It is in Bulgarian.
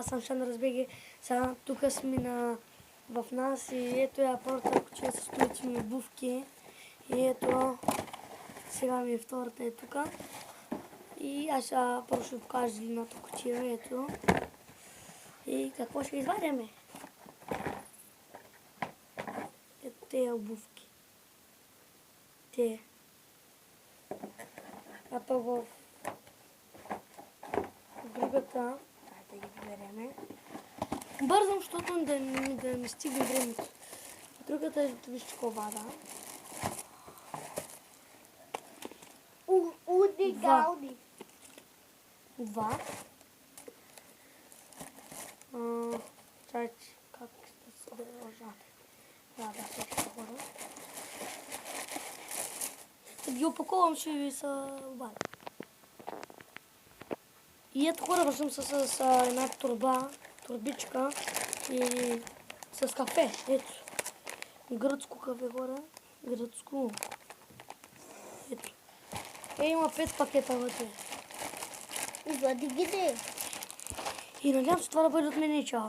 аз съм Шан Разбеги. Сега тук сме в нас и ето я първата кутия с които сме обувки. И ето, сега ми е втората е тук. И аз първо ще покажа зелената кутия, ето. И какво ще извадяме? Ето тези обувки. Те. А то в другата, да ги береме. Бързам, защото да не стигне времето. Другата е виж чоколада. Унигални. Два. Чакай, как ще се държа? Да, ще хора. Да ги опаковам, ще ви са обадя. И ето хора, вършим с една турбичка и с кафе. Ето. Гръцко кафе хора. Гръцко. Ето. Има 5 пакета вътре. Извади ги де. И надявам се това да бъде от мен и чао.